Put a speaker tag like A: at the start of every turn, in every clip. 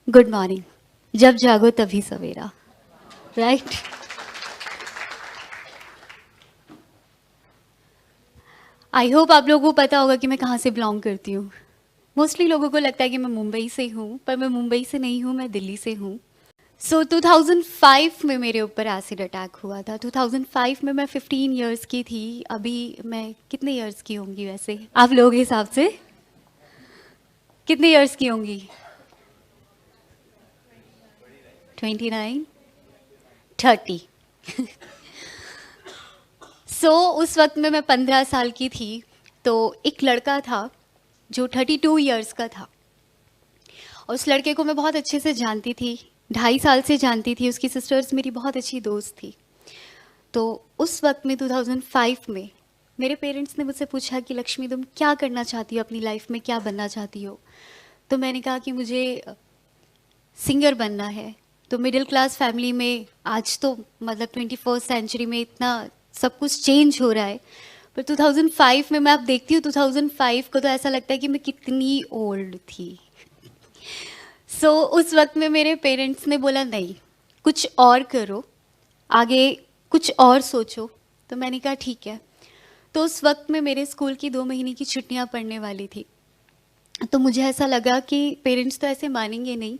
A: Good morning. जब जागो तभी सवेरा, राइट। आई होप आप लोगों को पता होगा कि मैं कहाँ से बिलोंग करती हूँ। मोस्टली लोगों को लगता है कि मैं मुंबई से हूँ, पर मैं मुंबई से नहीं हूँ, मैं दिल्ली से हूँ। 2005 में मेरे ऊपर एसिड अटैक हुआ था। 2005 में मैं 15 इयर्स की थी। अभी मैं कितने इयर्स की होंगी वैसे आप लोगों के हिसाब से? कितने इयर्स की होंगी? 29, 30। उस वक्त में मैं 15 साल की थी। तो एक लड़का था जो 32 इयर्स का था, और उस लड़के को मैं बहुत अच्छे से जानती थी, 2.5 साल से जानती थी। उसकी सिस्टर्स मेरी बहुत अच्छी दोस्त थी। तो उस वक्त में 2005 में मेरे पेरेंट्स ने मुझसे पूछा कि लक्ष्मी, तुम क्या करना चाहती हो अपनी लाइफ में, क्या बनना चाहती हो? तो मैंने कहा कि मुझे सिंगर बनना है। तो मिडिल क्लास फैमिली में आज तो मतलब 21st सेंचुरी में इतना सब कुछ चेंज हो रहा है, पर 2005 में मैं अब देखती हूँ 2005 को तो ऐसा लगता है कि मैं कितनी ओल्ड थी। उस वक्त में मेरे पेरेंट्स ने बोला नहीं, कुछ और करो, आगे कुछ और सोचो। तो मैंने कहा ठीक है। तो उस वक्त में मेरे स्कूल की 2 महीने की छुट्टियां पड़ने वाली थी। तो मुझे ऐसा लगा कि पेरेंट्स तो ऐसे मानेंगे नहीं।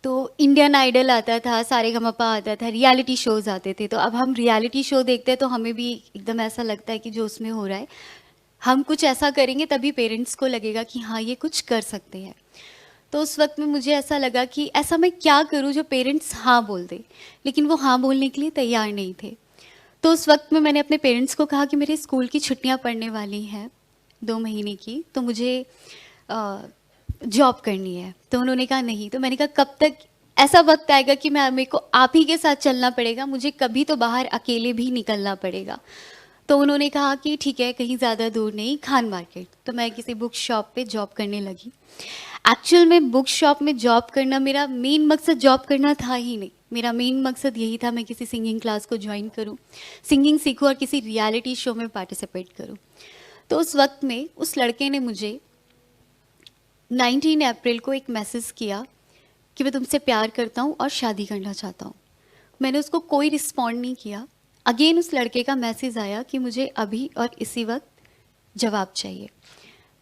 A: तो इंडियन आइडल आता था, सारेगामापा आता था, रियलिटी शोज आते थे। तो अब हम रियलिटी शो देखते हैं तो हमें भी एकदम ऐसा लगता है कि जो उसमें हो रहा है हम कुछ ऐसा करेंगे तभी पेरेंट्स को लगेगा कि हाँ ये कुछ कर सकते हैं। तो उस वक्त में मुझे ऐसा लगा कि ऐसा मैं क्या करूं जो पेरेंट्स हाँ बोल दें, लेकिन वो हाँ बोलने के लिए तैयार नहीं थे। तो उस वक्त में मैंने अपने पेरेंट्स को कहा कि मेरे स्कूल की छुट्टियां पड़ने वाली हैं 2 महीने की, तो मुझे जॉब करनी है। तो उन्होंने कहा नहीं। तो मैंने कहा कब तक? ऐसा वक्त आएगा कि मेरे को आप ही के साथ चलना पड़ेगा, मुझे कभी तो बाहर अकेले भी निकलना पड़ेगा। तो उन्होंने कहा कि ठीक है, कहीं ज़्यादा दूर नहीं, खान मार्केट। तो मैं किसी बुक शॉप पे जॉब करने लगी। एक्चुअल में बुक शॉप में जॉब करना, मेरा मेन मकसद जॉब करना था ही नहीं। मेरा मेन मकसद यही था मैं किसी सिंगिंग क्लास को ज्वाइन करूं, सिंगिंग सीखूं और किसी रियलिटी शो में पार्टिसिपेट करूं। तो उस वक्त में उस लड़के ने मुझे 19 अप्रैल को एक मैसेज किया कि मैं तुमसे प्यार करता हूँ और शादी करना चाहता हूँ। मैंने उसको कोई रिस्पॉन्ड नहीं किया। अगेन उस लड़के का मैसेज आया कि मुझे अभी और इसी वक्त जवाब चाहिए।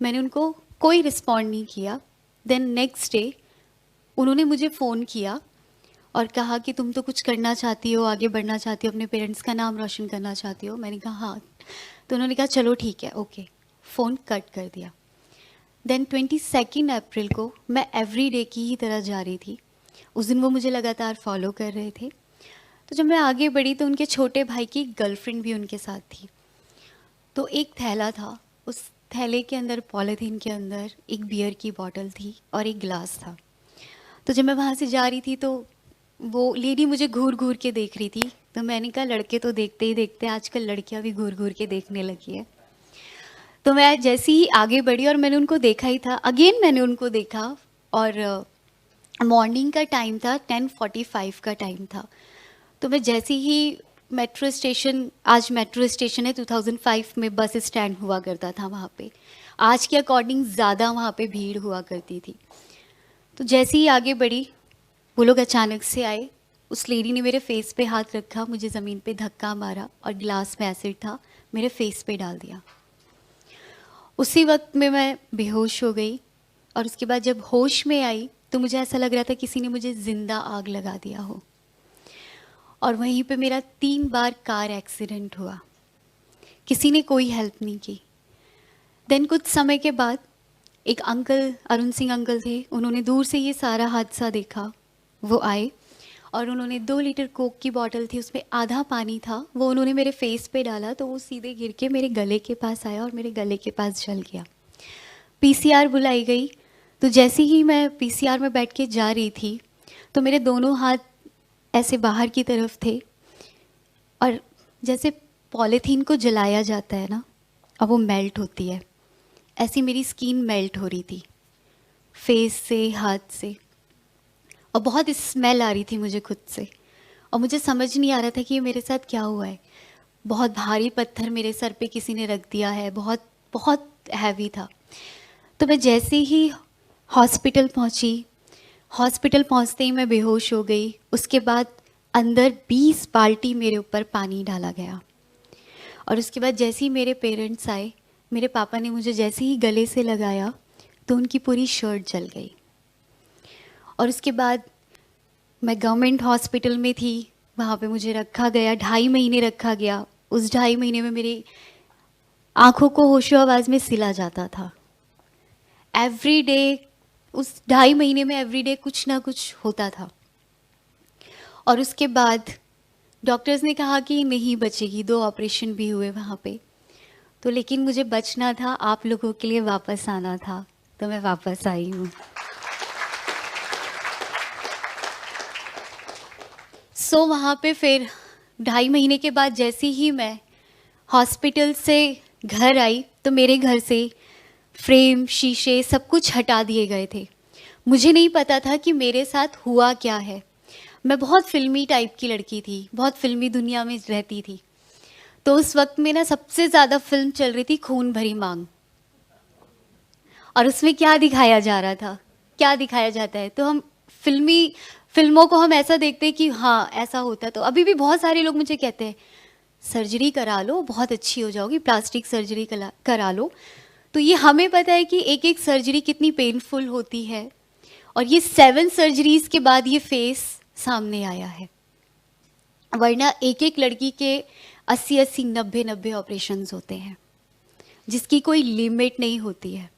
A: मैंने उनको कोई रिस्पॉन्ड नहीं किया। देन नेक्स्ट डे उन्होंने मुझे फ़ोन किया और कहा कि तुम तो कुछ करना चाहती हो, आगे बढ़ना चाहती हो, अपने पेरेंट्स का नाम रोशन करना चाहती हो। मैंने कहा हाँ। तो उन्होंने कहा चलो ठीक है, ओके। फ़ोन कट कर दिया। देन 22 अप्रैल को मैं एवरी डे की ही तरह जा रही थी। उस दिन वो मुझे लगातार फॉलो कर रहे थे। तो जब मैं आगे बढ़ी तो उनके छोटे भाई की गर्लफ्रेंड भी उनके साथ थी। तो एक थैला था, उस थैले के अंदर पॉलीथीन के अंदर एक बियर की बॉटल थी और एक ग्लास था। तो जब मैं वहाँ से जा रही थी तो वो लेडी मुझे घूर घूर के देख रही थी। तो मैंने कहा लड़के तो देखते ही देखते आजकल लड़कियां भी घूर घूर के देखने लगी है। तो मैं जैसे ही आगे बढ़ी और मैंने उनको देखा ही था, अगेन मैंने उनको देखा। और मॉर्निंग का टाइम था, 10:45 का टाइम था। तो मैं जैसे ही मेट्रो स्टेशन, आज मेट्रो स्टेशन है, 2005 में बस स्टैंड हुआ करता था वहाँ पे, आज के अकॉर्डिंग ज़्यादा वहाँ पे भीड़ हुआ करती थी। तो जैसे ही आगे बढ़ी वो लोग अचानक से आए। उस लेडी ने मेरे फेस पे हाथ रखा, मुझे ज़मीन पे धक्का मारा और गिलास में एसिड था मेरे फेस पे डाल दिया। उसी वक्त में मैं बेहोश हो गई। और उसके बाद जब होश में आई तो मुझे ऐसा लग रहा था किसी ने मुझे ज़िंदा आग लगा दिया हो। और वहीं पे मेरा 3 बार कार एक्सीडेंट हुआ, किसी ने कोई हेल्प नहीं की। देन कुछ समय के बाद एक अंकल, अरुण सिंह अंकल थे, उन्होंने दूर से ये सारा हादसा देखा। वो आए और उन्होंने 2 लीटर कोक की बॉटल थी, उसमें आधा पानी था, वो उन्होंने मेरे फेस पे डाला तो वो सीधे गिर के मेरे गले के पास आया और मेरे गले के पास जल गया। पीसीआर बुलाई गई। तो जैसे ही मैं पीसीआर में बैठ के जा रही थी तो मेरे दोनों हाथ ऐसे बाहर की तरफ थे, और जैसे पॉलीथीन को जलाया जाता है ना, अब वो मेल्ट होती है, ऐसी मेरी स्किन मेल्ट हो रही थी फेस से, हाथ से। और बहुत स्मेल आ रही थी मुझे खुद से, और मुझे समझ नहीं आ रहा था कि ये मेरे साथ क्या हुआ है। बहुत भारी पत्थर मेरे सर पे किसी ने रख दिया है, बहुत बहुत हैवी था। तो मैं जैसे ही हॉस्पिटल पहुंची, हॉस्पिटल पहुंचते ही मैं बेहोश हो गई। उसके बाद अंदर 20 बाल्टी मेरे ऊपर पानी डाला गया। और उसके बाद जैसे ही मेरे पेरेंट्स आए, मेरे पापा ने मुझे जैसे ही गले से लगाया तो उनकी पूरी शर्ट जल गई। और उसके बाद मैं गवर्नमेंट हॉस्पिटल में थी, वहाँ पे मुझे रखा गया, 2.5 महीने रखा गया। उस 2.5 महीने में मेरी आंखों को होशो आवाज़ में सिला जाता था। एवरी डे, उस 2.5 महीने में एवरी डे कुछ ना कुछ होता था। और उसके बाद डॉक्टर्स ने कहा कि नहीं बचेगी, 2 ऑपरेशन भी हुए वहाँ पे। तो लेकिन मुझे बचना था, आप लोगों के लिए वापस आना था, तो मैं वापस आई हूँ। वहाँ पे फिर 2.5 महीने के बाद जैसे ही मैं हॉस्पिटल से घर आई तो मेरे घर से फ्रेम, शीशे सब कुछ हटा दिए गए थे। मुझे नहीं पता था कि मेरे साथ हुआ क्या है। मैं बहुत फिल्मी टाइप की लड़की थी, बहुत फिल्मी दुनिया में रहती थी। तो उस वक्त में ना सबसे ज़्यादा फिल्म चल रही थी खून भरी मांग। और उसमें क्या दिखाया जा रहा था, क्या दिखाया जाता है, तो हम फिल्मों को हम ऐसा देखते हैं कि हाँ ऐसा होता है। तो अभी भी बहुत सारे लोग मुझे कहते हैं सर्जरी करा लो, बहुत अच्छी हो जाओगी, प्लास्टिक सर्जरी करा लो। तो ये हमें पता है कि एक एक सर्जरी कितनी पेनफुल होती है। और ये 7 सर्जरीज के बाद ये फेस सामने आया है, वरना एक एक लड़की के 80-80, 90-90 ऑपरेशंस होते हैं जिसकी कोई लिमिट नहीं होती है।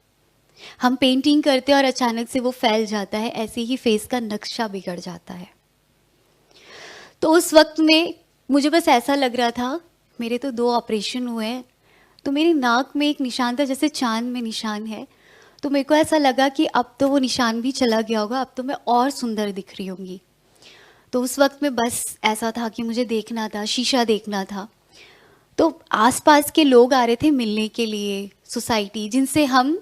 A: हम पेंटिंग करते हैं और अचानक से वो फैल जाता है, ऐसे ही फेस का नक्शा बिगड़ जाता है। तो उस वक्त में मुझे बस ऐसा लग रहा था, मेरे तो 2 ऑपरेशन हुए हैं, तो मेरी नाक में एक निशान था जैसे चांद में निशान है। तो मेरे को ऐसा लगा कि अब तो वो निशान भी चला गया होगा, अब तो मैं और सुंदर दिख रही होंगी। तो उस वक्त में बस ऐसा था कि मुझे देखना था, शीशा देखना था। तो आसपास के लोग आ रहे थे मिलने के लिए, सोसाइटी, जिनसे हम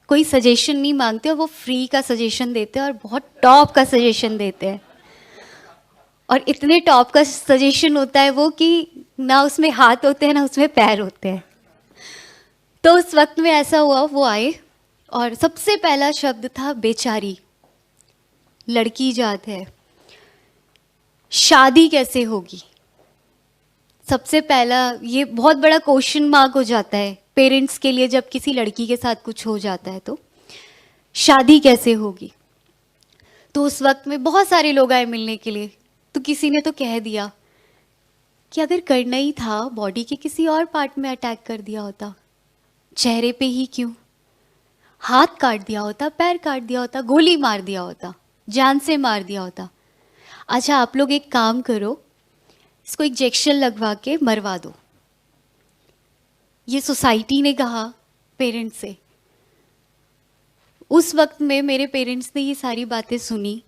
A: कोई सजेशन नहीं मांगते और वो फ्री का सजेशन देते हैं और बहुत टॉप का सजेशन देते हैं। और इतने टॉप का सजेशन होता है वो कि ना उसमें हाथ होते हैं ना उसमें पैर होते हैं। तो उस वक्त में ऐसा हुआ, वो आए और सबसे पहला शब्द था बेचारी, लड़की जात है, शादी कैसे होगी। सबसे पहला ये बहुत बड़ा क्वेश्चन मार्क हो जाता है पेरेंट्स के लिए जब किसी लड़की के साथ कुछ हो जाता है, तो शादी कैसे होगी। तो उस वक्त में बहुत सारे लोग आए मिलने के लिए। तो किसी ने तो कह दिया कि अगर करना ही था बॉडी के किसी और पार्ट में अटैक कर दिया होता, चेहरे पे ही क्यों, हाथ काट दिया होता, पैर काट दिया होता, गोली मार दिया होता, जान से मार दिया होता। अच्छा आप लोग एक काम करो, इसको इंजेक्शन लगवा के मरवा दो। ये सोसाइटी ने कहा पेरेंट्स से। उस वक्त में मेरे पेरेंट्स ने ये सारी बातें सुनी,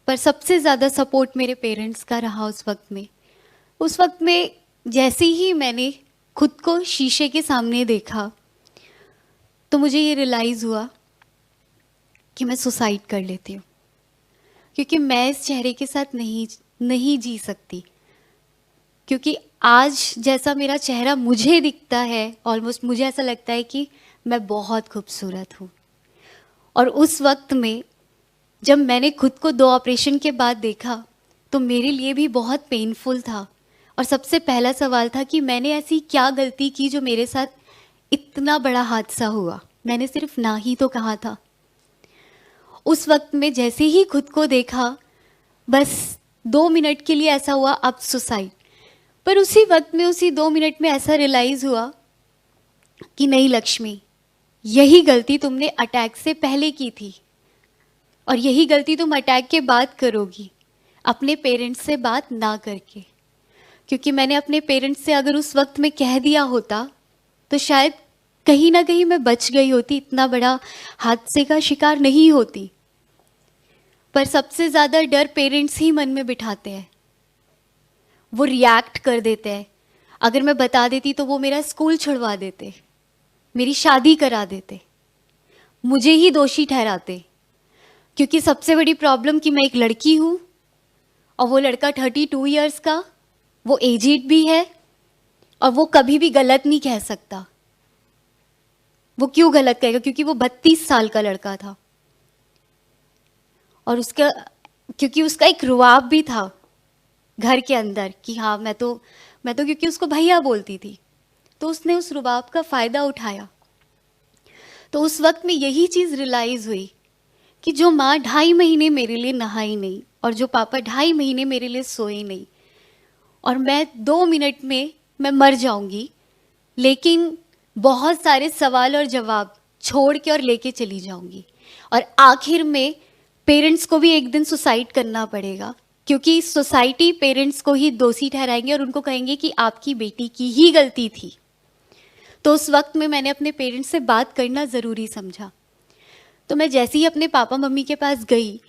A: पर सबसे ज़्यादा सपोर्ट मेरे पेरेंट्स का रहा उस वक्त में। उस वक्त में जैसे ही मैंने खुद को शीशे के सामने देखा तो मुझे ये रियलाइज़ हुआ कि मैं सुसाइड कर लेती हूँ, क्योंकि मैं इस चेहरे के साथ नहीं जी सकती। क्योंकि आज जैसा मेरा चेहरा मुझे दिखता है, ऑलमोस्ट मुझे ऐसा लगता है कि मैं बहुत खूबसूरत हूँ। और उस वक्त में जब मैंने खुद को 2 ऑपरेशन के बाद देखा तो मेरे लिए भी बहुत पेनफुल था। और सबसे पहला सवाल था कि मैंने ऐसी क्या गलती की जो मेरे साथ इतना बड़ा हादसा हुआ। मैंने सिर्फ ना ही तो कहा था। उस वक्त में जैसे ही खुद को देखा, बस 2 मिनट के लिए ऐसा हुआ अब सुसाइड। पर उसी वक्त में, उसी 2 मिनट में ऐसा रियलाइज़ हुआ कि नहीं लक्ष्मी, यही गलती तुमने अटैक से पहले की थी और यही गलती तुम अटैक के बाद करोगी, अपने पेरेंट्स से बात ना करके। क्योंकि मैंने अपने पेरेंट्स से अगर उस वक्त में कह दिया होता तो शायद कहीं ना कहीं मैं बच गई होती, इतना बड़ा हादसे का शिकार नहीं होती। पर सबसे ज़्यादा डर पेरेंट्स ही मन में बिठाते हैं, वो रिएक्ट कर देते हैं। अगर मैं बता देती तो वो मेरा स्कूल छुड़वा देते, मेरी शादी करा देते, मुझे ही दोषी ठहराते। क्योंकि सबसे बड़ी प्रॉब्लम कि मैं एक लड़की हूँ और वो लड़का 32 इयर्स का, वो एजिड भी है और वो कभी भी गलत नहीं कह सकता। वो क्यों गलत कहेगा, क्योंकि वो 32 साल का लड़का था। और उसका, क्योंकि उसका एक रुआब भी था घर के अंदर कि हाँ मैं तो क्योंकि उसको भैया बोलती थी, तो उसने उस रुबाब का फ़ायदा उठाया। तो उस वक्त में यही चीज़ रियलाइज़ हुई कि जो माँ 2.5 महीने मेरे लिए नहाई नहीं और जो पापा 2.5 महीने मेरे लिए सोए नहीं, और मैं 2 मिनट में मैं मर जाऊंगी, लेकिन बहुत सारे सवाल और जवाब छोड़ के और लेके चली जाऊंगी। और आखिर में पेरेंट्स को भी एक दिन सुसाइड करना पड़ेगा, क्योंकि सोसाइटी पेरेंट्स को ही दोषी ठहराएंगे और उनको कहेंगे कि आपकी बेटी की ही गलती थी। तो उस वक्त में मैंने अपने पेरेंट्स से बात करना ज़रूरी समझा। तो मैं जैसे ही अपने पापा मम्मी के पास गई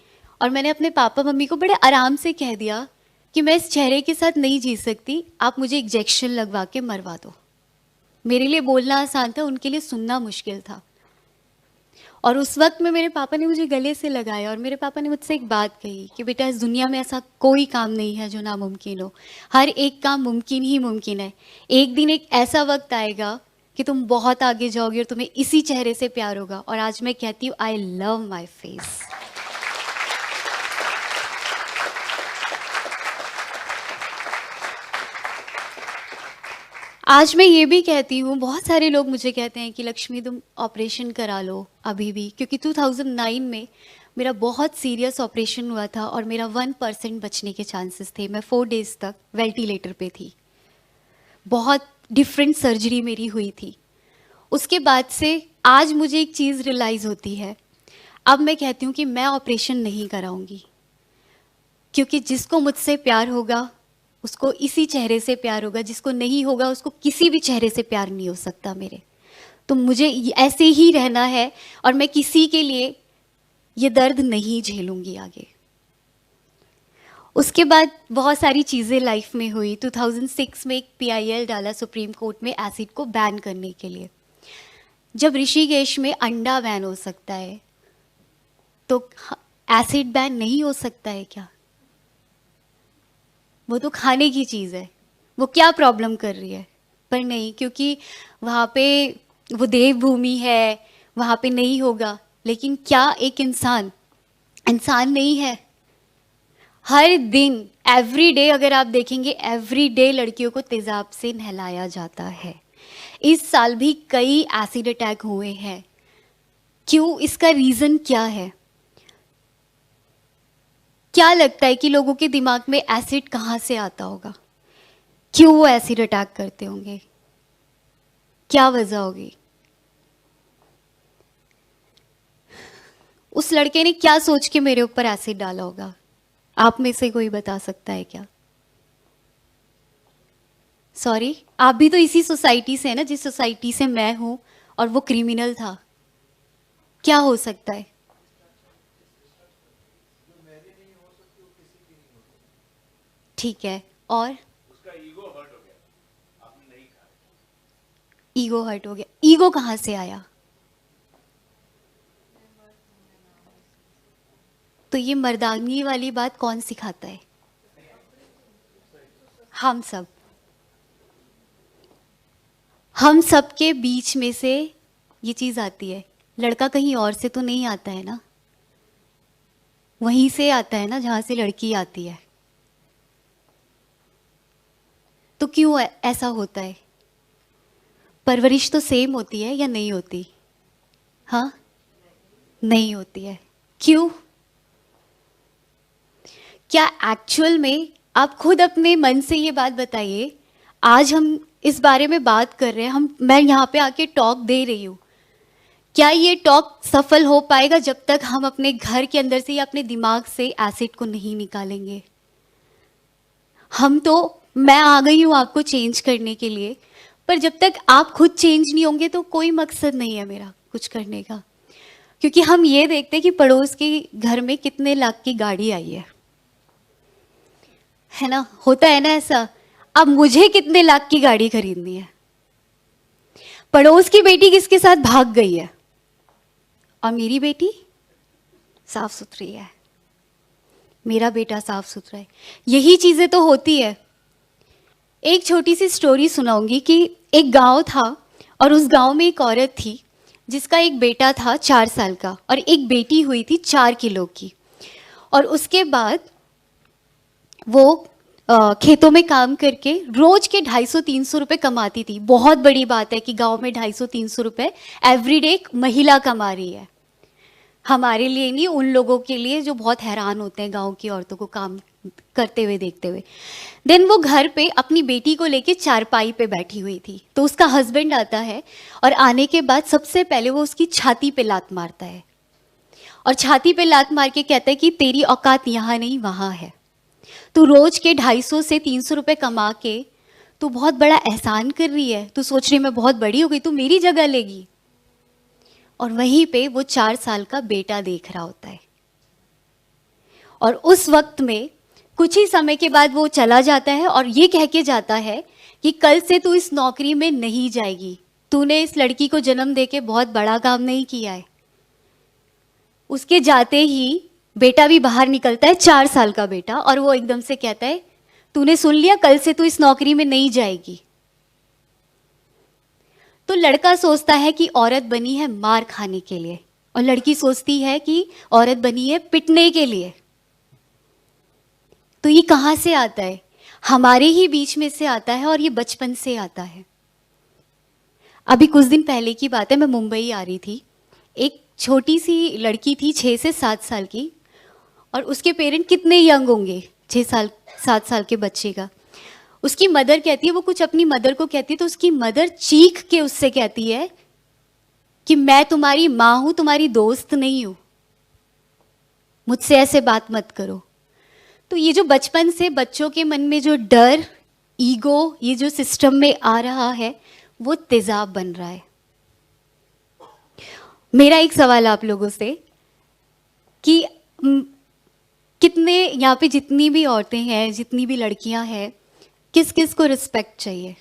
A: और मैंने अपने पापा मम्मी को बड़े आराम से कह दिया कि मैं इस चेहरे के साथ नहीं जी सकती, आप मुझे इंजेक्शन लगवा के मरवा दो। मेरे लिए बोलना आसान था, उनके लिए सुनना मुश्किल था। और उस वक्त में मेरे पापा ने मुझे गले से लगाया और मेरे पापा ने मुझसे एक बात कही कि बेटा, इस दुनिया में ऐसा कोई काम नहीं है जो नामुमकिन हो, हर एक काम मुमकिन ही मुमकिन है। एक दिन एक ऐसा वक्त आएगा कि तुम बहुत आगे जाओगे और तुम्हें इसी चेहरे से प्यार होगा। और आज मैं कहती हूँ, आई लव माई फेस। आज मैं ये भी कहती हूँ, बहुत सारे लोग मुझे कहते हैं कि लक्ष्मी तुम ऑपरेशन करा लो अभी भी, क्योंकि 2009 में मेरा बहुत सीरियस ऑपरेशन हुआ था और मेरा 1% बचने के चांसेस थे। मैं 4 डेज तक वेंटिलेटर पे थी, बहुत डिफरेंट सर्जरी मेरी हुई थी। उसके बाद से आज मुझे एक चीज़ रियलाइज़ होती है, अब मैं कहती हूँ कि मैं ऑपरेशन नहीं कराऊंगी, क्योंकि जिसको मुझसे प्यार होगा उसको इसी चेहरे से प्यार होगा, जिसको नहीं होगा उसको किसी भी चेहरे से प्यार नहीं हो सकता मेरे। तो मुझे ऐसे ही रहना है और मैं किसी के लिए ये दर्द नहीं झेलूंगी आगे। उसके बाद बहुत सारी चीज़ें लाइफ में हुई। 2006 में एक PIL डाला सुप्रीम कोर्ट में एसिड को बैन करने के लिए। जब ऋषिकेश में अंडा बैन हो सकता है तो एसिड बैन नहीं हो सकता है क्या? वो तो खाने की चीज़ है, वो क्या प्रॉब्लम कर रही है? पर नहीं, क्योंकि वहाँ पे वो देवभूमि है, वहाँ पे नहीं होगा। लेकिन क्या एक इंसान इंसान नहीं है? हर दिन एवरी डे अगर आप देखेंगे, एवरी डे लड़कियों को तेज़ाब से नहलाया जाता है। इस साल भी कई एसिड अटैक हुए हैं। क्यों? इसका रीज़न क्या है? क्या लगता है कि लोगों के दिमाग में एसिड कहाँ से आता होगा? क्यों वो एसिड अटैक करते होंगे? क्या वजह होगी? उस लड़के ने क्या सोच के मेरे ऊपर एसिड डाला होगा? आप में से कोई बता सकता है क्या? सॉरी, आप भी तो इसी सोसाइटी से है ना, जिस सोसाइटी से मैं हूं, और वो क्रिमिनल था। क्या हो सकता है? ठीक है, और
B: उसका ईगो हर्ट हो गया, आपने नहीं कहा।
A: ईगो हर्ट हो गया। ईगो कहाँ से आया? तो ये मर्दानगी वाली बात कौन सिखाता है? हम सब। हम सब के बीच में से ये चीज़ आती है। लड़का कहीं और से तो नहीं आता है ना, वहीं से आता है ना जहाँ से लड़की आती है। तो क्यों ऐसा होता है? परवरिश तो सेम होती है या नहीं होती? हाँ, नहीं होती है। क्यों? क्या एक्चुअल में आप खुद अपने मन से ये बात बताइए। आज हम इस बारे में बात कर रहे हैं, मैं यहाँ पे आके टॉक दे रही हूँ। क्या ये टॉक सफल हो पाएगा जब तक हम अपने घर के अंदर से या अपने दिमाग से एसिड को नहीं निकालेंगे? मैं आ गई हूँ आपको चेंज करने के लिए, पर जब तक आप खुद चेंज नहीं होंगे तो कोई मकसद नहीं है मेरा कुछ करने का। क्योंकि हम ये देखते हैं कि पड़ोस के घर में कितने लाख की गाड़ी आई है ना, होता है ना ऐसा। अब मुझे कितने लाख की गाड़ी खरीदनी है? पड़ोस की बेटी किसके साथ भाग गई है और मेरी बेटी साफ सुथरी है, मेरा बेटा साफ सुथरा है। यही चीजें तो होती है। एक छोटी सी स्टोरी सुनाऊंगी कि एक गांव था और उस गांव में एक औरत थी जिसका एक बेटा था 4 साल का और एक बेटी हुई थी 4 किलो की। और उसके बाद वो खेतों में काम करके रोज के 250-300 रुपए कमाती थी। बहुत बड़ी बात है कि गांव में 250-300 रुपए एवरीडे एक महिला कमा रही है। हमारे लिए नहीं, उन लोगों के लिए जो बहुत हैरान होते हैं गांव की औरतों को काम करते हुए देखते हुए। देन वो घर पे अपनी बेटी को लेके चारपाई पे बैठी हुई थी, तो उसका हस्बैंड आता है और आने के बाद सबसे पहले वो उसकी छाती पे लात मारता है और छाती पे लात मार के कहता है कि तेरी औकात यहाँ नहीं वहाँ है। तू रोज के 250 से 300 रुपए कमा के तू बहुत बड़ा एहसान कर रही है, तू सोच रही मैं बहुत बड़ी हो गई, तू मेरी जगह लेगी। और वहीं पे वो 4 साल का बेटा देख रहा होता है और उस वक्त में कुछ ही समय के बाद वो चला जाता है और ये कह के जाता है कि कल से तू इस नौकरी में नहीं जाएगी, तूने इस लड़की को जन्म देके बहुत बड़ा काम नहीं किया है। उसके जाते ही बेटा भी बाहर निकलता है, 4 साल का बेटा, और वो एकदम से कहता है तूने सुन लिया, कल से तू इस नौकरी में नहीं जाएगी। तो लड़का सोचता है कि औरत बनी है मार खाने के लिए और लड़की सोचती है कि औरत बनी है पिटने के लिए। तो ये कहाँ से आता है? हमारे ही बीच में से आता है और ये बचपन से आता है। अभी कुछ दिन पहले की बात है, मैं मुंबई आ रही थी। एक छोटी सी लड़की थी 6 से 7 साल की और उसके पेरेंट कितने यंग होंगे, 6-7 साल के बच्चे का। उसकी मदर कहती है, वो कुछ अपनी मदर को कहती है, तो उसकी मदर चीख के उससे कहती है कि मैं तुम्हारी माँ हूं, तुम्हारी दोस्त नहीं हूं, मुझसे ऐसे बात मत करो। तो ये जो बचपन से बच्चों के मन में जो डर, ईगो, ये जो सिस्टम में आ रहा है, वो तेजाब बन रहा है। मेरा एक सवाल आप लोगों से कि कितने यहाँ पे जितनी भी औरतें हैं, जितनी भी लड़कियां हैं, किस किस को रिस्पेक्ट चाहिए?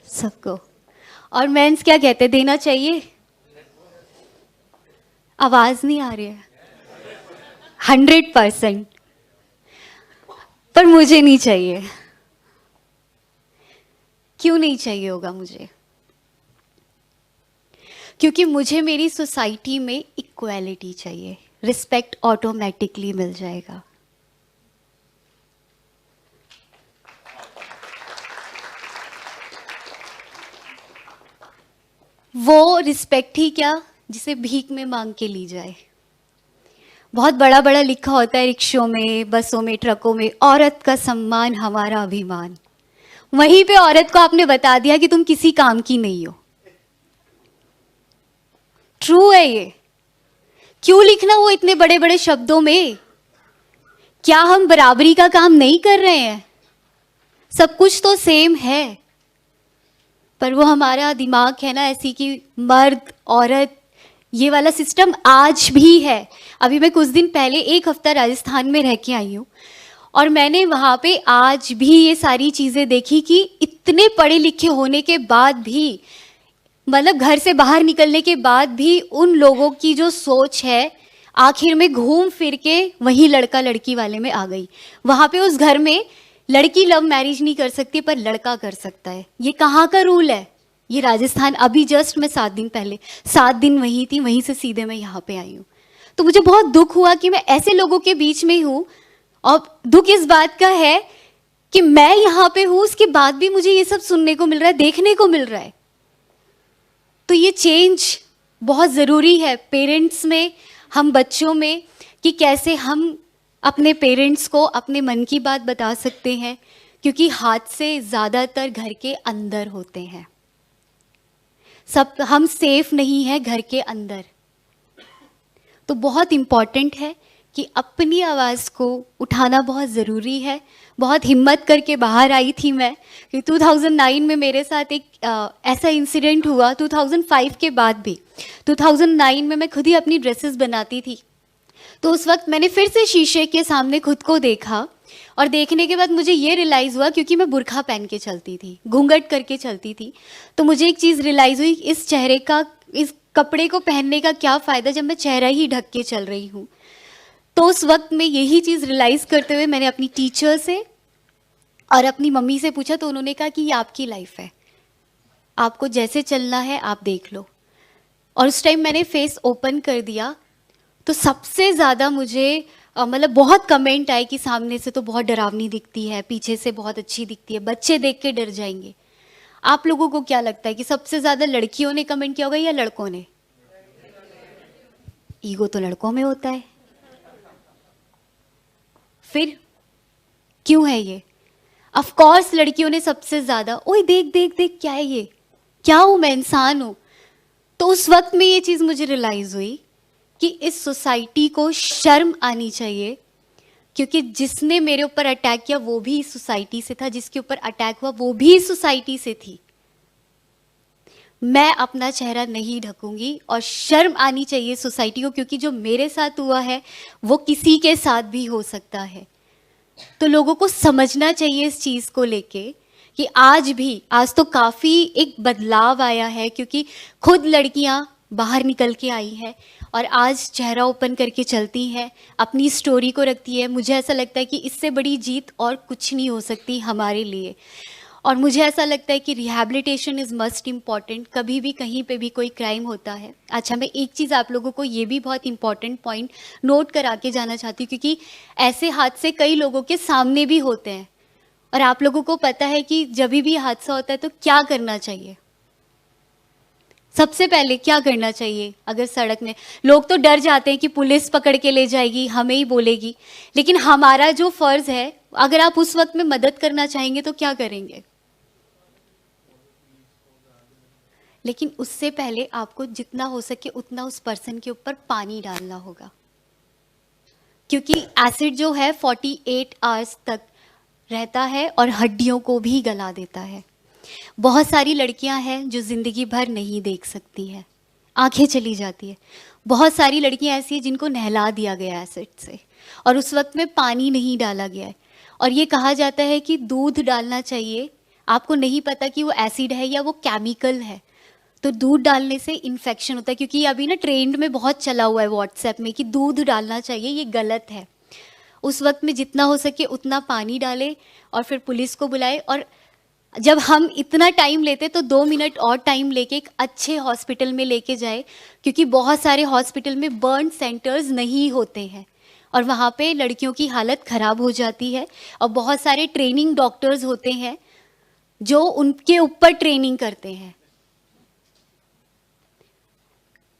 A: सबको। और मेंस क्या कहते हैं, देना चाहिए? आवाज नहीं आ रही है। 100%। पर मुझे नहीं चाहिए। क्यों नहीं चाहिए होगा मुझे? क्योंकि मुझे मेरी सोसाइटी में इक्वालिटी चाहिए, रिस्पेक्ट ऑटोमेटिकली मिल जाएगा। वो रिस्पेक्ट ही क्या, जिसे भीख में मांग के ली जाए। बहुत बड़ा बड़ा लिखा होता है रिक्शों में, बसों में, ट्रकों में, औरत का सम्मान हमारा अभिमान। वहीं पे औरत को आपने बता दिया कि तुम किसी काम की नहीं हो। ट्रू है ये? क्यों लिखना वो इतने बड़े बड़े शब्दों में? क्या हम बराबरी का काम नहीं कर रहे हैं? सब कुछ तो सेम है, पर वो हमारा दिमाग है ना ऐसी कि मर्द औरत, ये वाला सिस्टम आज भी है। अभी मैं कुछ दिन पहले 1 हफ्ता राजस्थान में रह के आई हूँ और मैंने वहाँ पे आज भी ये सारी चीज़ें देखी कि इतने पढ़े लिखे होने के बाद भी, मतलब घर से बाहर निकलने के बाद भी, उन लोगों की जो सोच है आखिर में घूम फिर के वही लड़का लड़की वाले में आ गई। वहाँ पे उस घर में लड़की लव मैरिज नहीं कर सकती पर लड़का कर सकता है। ये कहाँ का रूल है? ये राजस्थान। अभी जस्ट मैं 7 दिन पहले 7 दिन वहीं थी, वहीं से सीधे मैं यहाँ पे आई हूँ। तो मुझे बहुत दुख हुआ कि मैं ऐसे लोगों के बीच में हूँ और दुख इस बात का है कि मैं यहाँ पे हूँ, उसके बाद भी मुझे ये सब सुनने को मिल रहा है, देखने को मिल रहा है। तो ये चेंज बहुत ज़रूरी है पेरेंट्स में, हम बच्चों में, कि कैसे हम अपने पेरेंट्स को अपने मन की बात बता सकते हैं, क्योंकि हाथ से ज़्यादातर घर के अंदर होते हैं। सब हम सेफ नहीं है घर के अंदर। तो बहुत इम्पॉर्टेंट है कि अपनी आवाज़ को उठाना बहुत ज़रूरी है। बहुत हिम्मत करके बाहर आई थी मैं, कि 2009 में मेरे साथ एक ऐसा इंसिडेंट हुआ। 2005 के बाद भी 2009 में मैं खुद ही अपनी ड्रेसेस बनाती थी। तो उस वक्त मैंने फिर से शीशे के सामने खुद को देखा और देखने के बाद मुझे ये रियलाइज़ हुआ, क्योंकि मैं बुर्खा पहन के चलती थी, घूंघट करके चलती थी, तो मुझे एक चीज़ रियलाइज़ हुई, इस चेहरे का, इस कपड़े को पहनने का क्या फ़ायदा जब मैं चेहरा ही ढक के चल रही हूँ। तो उस वक्त में यही चीज़ रियलाइज़ करते हुए मैंने अपनी टीचर से और अपनी मम्मी से पूछा, तो उन्होंने कहा कि ये आपकी लाइफ है, आपको जैसे चलना है आप देख लो। और उस टाइम मैंने फेस ओपन कर दिया तो सबसे ज़्यादा मुझे मतलब बहुत कमेंट आए कि सामने से तो बहुत डरावनी दिखती है, पीछे से बहुत अच्छी दिखती है, बच्चे देख के डर जाएंगे। आप लोगों को क्या लगता है कि सबसे ज़्यादा लड़कियों ने कमेंट किया होगा या लड़कों ने? ईगो तो लड़कों में होता है। फिर क्यों है ये? ऑफ कोर्स लड़कियों ने सबसे ज़्यादा, ओए देख देख देख, क्या है ये, क्या हूँ मैं, इंसान हूँ। तो उस वक्त में ये चीज़ मुझे रियलाइज़ हुई कि इस सोसाइटी को शर्म आनी चाहिए, क्योंकि जिसने मेरे ऊपर अटैक किया वो भी इस सोसाइटी से था, जिसके ऊपर अटैक हुआ वो भी इस सोसाइटी से थी। मैं अपना चेहरा नहीं ढकूंगी और शर्म आनी चाहिए सोसाइटी को, क्योंकि जो मेरे साथ हुआ है वो किसी के साथ भी हो सकता है। तो लोगों को समझना चाहिए इस चीज़ को लेके कि आज तो काफ़ी एक बदलाव आया है, क्योंकि खुद लड़कियां बाहर निकल के आई हैं और आज चेहरा ओपन करके चलती हैं, अपनी स्टोरी को रखती है। मुझे ऐसा लगता है कि इससे बड़ी जीत और कुछ नहीं हो सकती हमारे लिए। और मुझे ऐसा लगता है कि रिहैबिलिटेशन इज़ मस्ट इम्पॉर्टेंट। कभी भी कहीं पे भी कोई क्राइम होता है, अच्छा मैं एक चीज़ आप लोगों को ये भी बहुत इंपॉर्टेंट पॉइंट नोट करा के जाना चाहती हूँ, क्योंकि ऐसे हादसे कई लोगों के सामने भी होते हैं और आप लोगों को पता है कि जब भी हादसा होता है तो क्या करना चाहिए। सबसे पहले क्या करना चाहिए? अगर सड़क में लोग तो डर जाते हैं कि पुलिस पकड़ के ले जाएगी, हमें ही बोलेगी, लेकिन हमारा जो फर्ज है, अगर आप उस वक्त में मदद करना चाहेंगे तो क्या करेंगे? लेकिन उससे पहले आपको जितना हो सके उतना उस पर्सन के ऊपर पानी डालना होगा, क्योंकि एसिड जो है 48 आवर्स तक रहता है और हड्डियों को भी गला देता है। बहुत सारी लड़कियां हैं जो ज़िंदगी भर नहीं देख सकती हैं, आंखें चली जाती है। बहुत सारी लड़कियां ऐसी हैं जिनको नहला दिया गया एसिड से और उस वक्त में पानी नहीं डाला गया है, और ये कहा जाता है कि दूध डालना चाहिए। आपको नहीं पता कि वो एसिड है या वो केमिकल है, तो दूध डालने से इन्फेक्शन होता है, क्योंकि अभी ना ट्रेंड में बहुत चला हुआ है व्हाट्सएप में कि दूध डालना चाहिए, ये गलत है। उस वक्त में जितना हो सके उतना पानी डालें और फिर पुलिस को बुलाए। और जब हम इतना टाइम लेते तो 2 मिनट और टाइम लेके एक अच्छे हॉस्पिटल में लेके जाए, क्योंकि बहुत सारे हॉस्पिटल में बर्न सेंटर्स नहीं होते हैं और वहाँ पे लड़कियों की हालत ख़राब हो जाती है। और बहुत सारे ट्रेनिंग डॉक्टर्स होते हैं जो उनके ऊपर ट्रेनिंग करते हैं,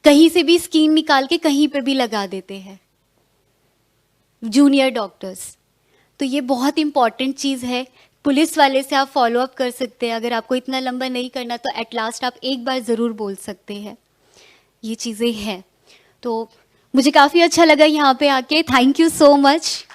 A: कहीं से भी स्कीन निकाल के कहीं पे भी लगा देते हैं जूनियर डॉक्टर्स। तो ये बहुत इंपॉर्टेंट चीज़ है। पुलिस वाले से आप फॉलो अप कर सकते हैं, अगर आपको इतना लंबा नहीं करना तो एट लास्ट आप एक बार ज़रूर बोल सकते हैं। ये चीज़ें हैं। तो मुझे काफ़ी अच्छा लगा यहाँ पे आके। Thank you so much.